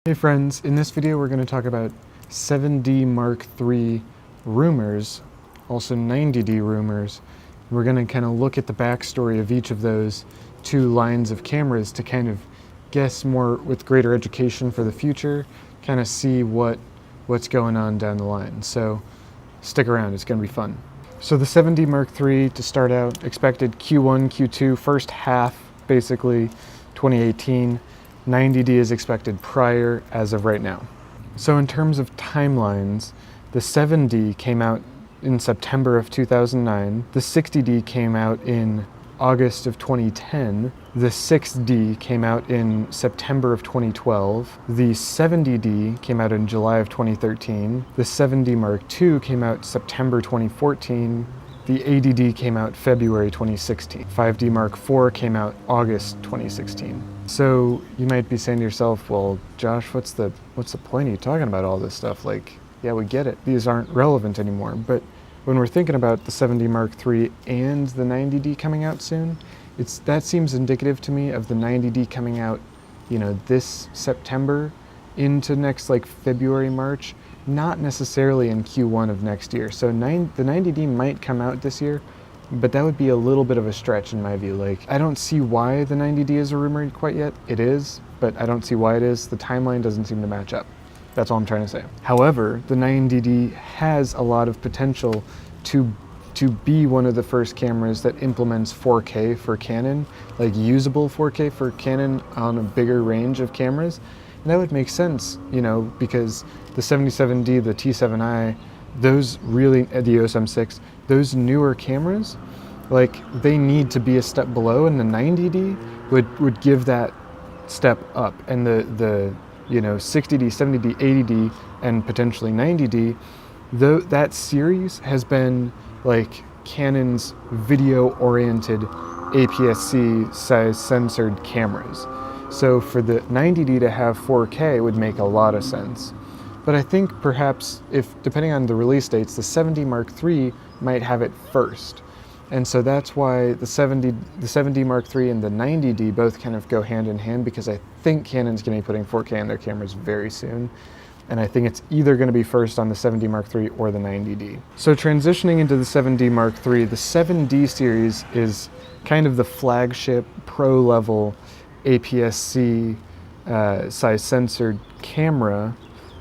Hey friends, in this video we're going to talk about 7D Mark III rumors, also 90D rumors. We're going to kind of look at the backstory of each of those two lines of cameras to kind of guess more with greater education for the future, kind of see what's going on down the line. So stick around, it's going to be fun. So the 7D Mark III, to start out, expected Q1, Q2, first half basically 2018. 90D is expected prior as of right now. So in terms of timelines, the 7D came out in September of 2009, the 60D came out in August of 2010, the 6D came out in September of 2012, the 70D came out in July of 2013, the 7D Mark II came out September 2014, the 80D came out February 2016. 5D Mark IV came out August 2016. So you might be saying to yourself, well, Josh, what's the point of you talking about all this stuff? Like, yeah, we get it. These aren't relevant anymore. But when we're thinking about the 7D Mark III and the 90D coming out soon, that seems indicative to me of the 90D coming out, this September into next February, March. Not necessarily in Q1 of next year. So the 90D might come out this year, but that would be a little bit of a stretch in my view. I don't see why the 90D is a rumor quite yet. It is, but I don't see why it is. The timeline doesn't seem to match up. That's all I'm trying to say. However, the 90D has a lot of potential to be one of the first cameras that implements 4K for Canon, usable 4K for Canon on a bigger range of cameras. And that would make sense, because the 77D, the T7i, those really, the EOS M6, those newer cameras, they need to be a step below, and the 90D would give that step up. And the 60D, 70D, 80D, and potentially 90D, that series has been Canon's video-oriented APS-C size censored cameras. So for the 90D to have 4K would make a lot of sense. But I think perhaps, depending on the release dates, the 7D Mark III might have it first. And so that's why the 7D Mark III and the 90D both kind of go hand in hand, because I think Canon's going to be putting 4K on their cameras very soon. And I think it's either going to be first on the 7D Mark III or the 90D. So transitioning into the 7D Mark III, the 7D series is kind of the flagship pro-level APS-C size censored camera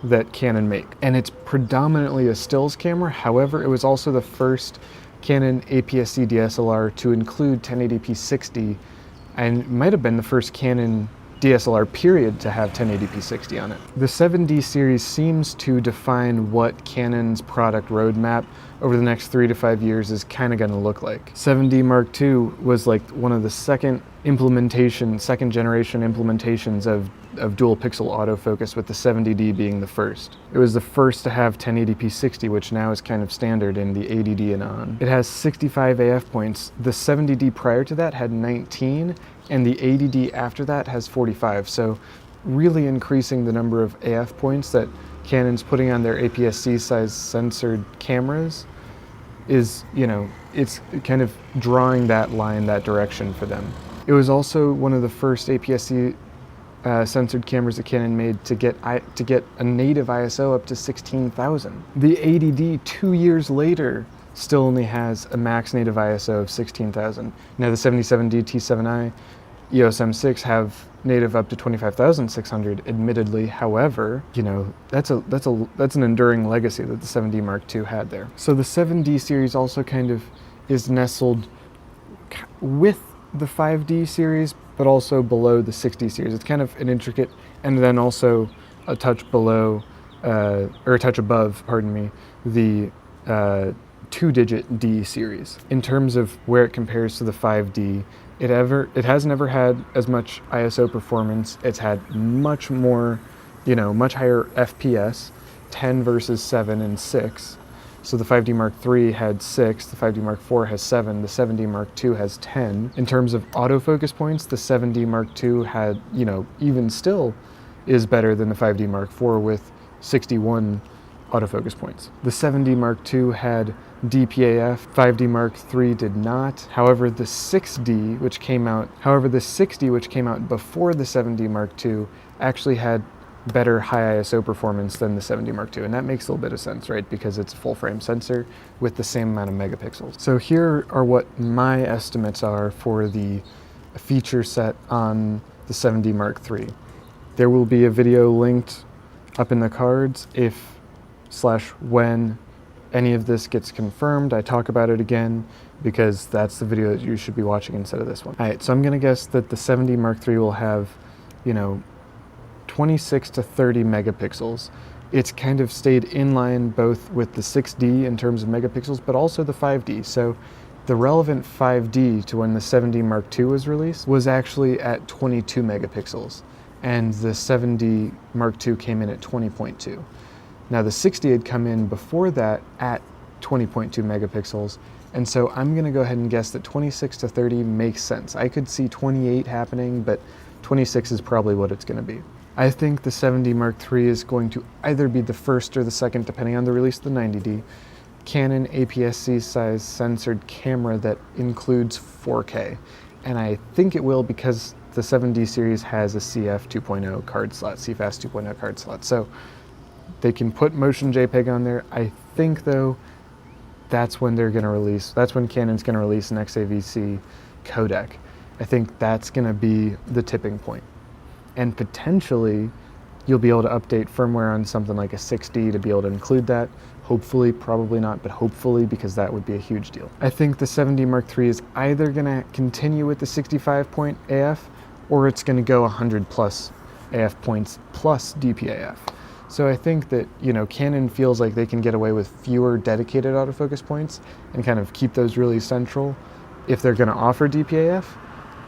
that Canon make. And it's predominantly a stills camera. However, it was also the first Canon APS-C DSLR to include 1080p 60, and might have been the first Canon DSLR period to have 1080p 60 on it. The 7D series seems to define what Canon's product roadmap over the next 3 to 5 years is kind of going to look like. 7D Mark II was one of the second generation implementations of dual pixel autofocus, with the 70D being the first. It was the first to have 1080p 60, which now is kind of standard in the 80D and on. It has 65 AF points. The 70D prior to that had 19, and the 80D after that has 45. So really increasing the number of AF points that Canon's putting on their APS-C size censored cameras is, it's kind of drawing that line, that direction for them. It was also one of the first APS-C censored cameras that Canon made to get a native ISO up to 16,000. The 80D 2 years later still only has a max native ISO of 16,000. Now the 77D T7i, EOS M6 have native up to 25,600, admittedly. However, that's an enduring legacy that the 7D Mark II had there. So the 7D series also kind of is nestled with the 5D series, but also below the 6D series. It's kind of an intricate, and then also a touch below, or a touch above, pardon me, the 2-digit D series. In terms of where it compares to the 5D, it has never had as much ISO performance. It's had much more, much higher FPS, 10 versus 7 and 6. So the 5D Mark III had 6, the 5D Mark IV has 7, the 7D Mark II has 10. In terms of autofocus points, the 7D Mark II had, even still is better than the 5D Mark IV with 61 autofocus points. The 7D Mark II had DPAF, 5D Mark III did not. However, the 6D, which came out before the 7D Mark II, actually had better high ISO performance than the 7D Mark II. And that makes a little bit of sense, right? Because it's a full frame sensor with the same amount of megapixels. So here are what my estimates are for the feature set on the 7D Mark III. There will be a video linked up in the cards if/when any of this gets confirmed. I talk about it again because that's the video that you should be watching instead of this one. All right, so I'm gonna guess that the 7D Mark III will have, 26 to 30 megapixels. It's kind of stayed in line both with the 6D in terms of megapixels, but also the 5D. So the relevant 5D to when the 7D Mark II was released was actually at 22 megapixels, and the 7D Mark II came in at 20.2. Now the 6D had come in before that at 20.2 megapixels, and so I'm gonna go ahead and guess that 26 to 30 makes sense. I could see 28 happening, but 26 is probably what it's gonna be. I think the 7D Mark III is going to either be the first or the second, depending on the release of the 90D, Canon APS-C size censored camera that includes 4K. And I think it will because the 7D series has a CF 2.0 card slot, CFast 2.0 card slot. So they can put motion JPEG on there. I think though, that's when Canon's gonna release an XAVC codec. I think that's gonna be the tipping point. And potentially, you'll be able to update firmware on something like a 6D to be able to include that. Hopefully, probably not, but hopefully, because that would be a huge deal. I think the 7D Mark III is either gonna continue with the 65 point AF, or it's gonna go 100 plus AF points plus DPAF. So I think that, Canon feels like they can get away with fewer dedicated autofocus points and kind of keep those really central if they're gonna offer DPAF.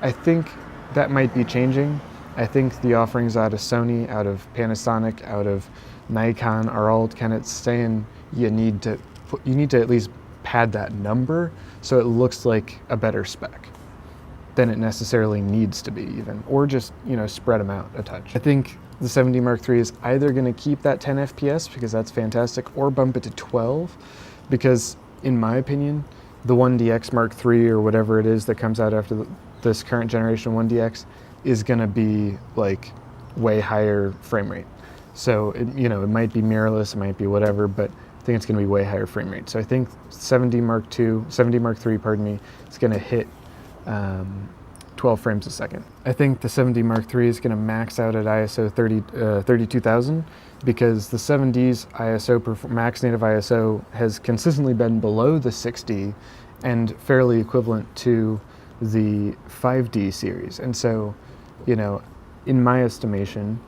I think that might be changing. I think the offerings out of Sony, out of Panasonic, out of Nikon are all kind of saying you need to at least pad that number so it looks like a better spec than it necessarily needs to be even, or just, spread them out a touch. I think the 7D Mark III is either going to keep that 10 FPS because that's fantastic, or bump it to 12 because, in my opinion, the 1DX Mark III or whatever it is that comes out after this current generation 1DX is going to be like way higher frame rate. So it might be mirrorless, it might be whatever, but I think it's going to be way higher frame rate. So I think 7D Mark III, pardon me, is going to hit 12 frames a second. I think the 7D Mark III is going to max out at ISO 32,000 because the 7D's ISO, max native ISO, has consistently been below the 6D and fairly equivalent to the 5D series. And so, in my estimation,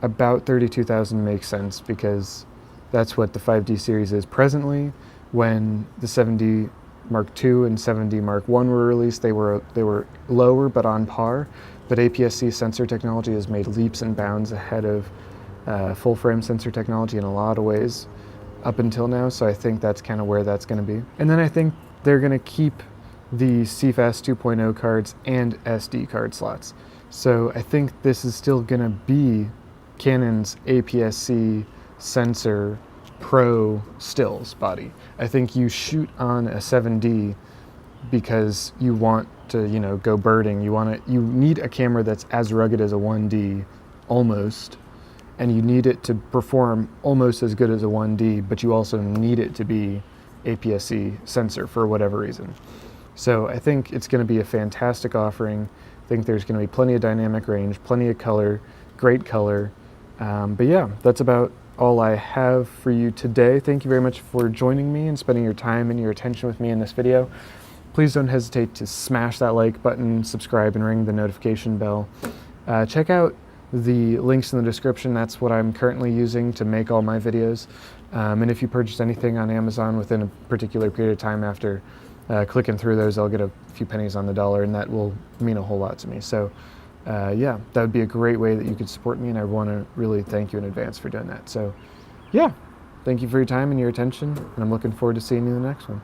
about 32,000 makes sense because that's what the 5D series is presently. When the 7D Mark II and 7D Mark I were released, they were lower but on par. But APS-C sensor technology has made leaps and bounds ahead of full frame sensor technology in a lot of ways up until now. So I think that's kind of where that's going to be. And then I think they're going to keep the CFast 2.0 cards and SD card slots. So I think this is still going to be Canon's APS-C sensor Pro stills body. I think you shoot on a 7D because you want to, go birding. You need a camera that's as rugged as a 1D, almost, and you need it to perform almost as good as a 1D, but you also need it to be APS-C sensor for whatever reason. So I think it's going to be a fantastic offering. I think there's going to be plenty of dynamic range, plenty of color, great color. But yeah, that's about all I have for you today. Thank you very much for joining me and spending your time and your attention with me in this video. Please don't hesitate to smash that like button, subscribe, and ring the notification bell. Check out the links in the description. That's what I'm currently using to make all my videos. And if you purchase anything on Amazon within a particular period of time after clicking through those, I'll get a few pennies on the dollar, and that will mean a whole lot to me. So yeah, that would be a great way that you could support me, and I want to really thank you in advance for doing that. So yeah, thank you for your time and your attention, and I'm looking forward to seeing you in the next one.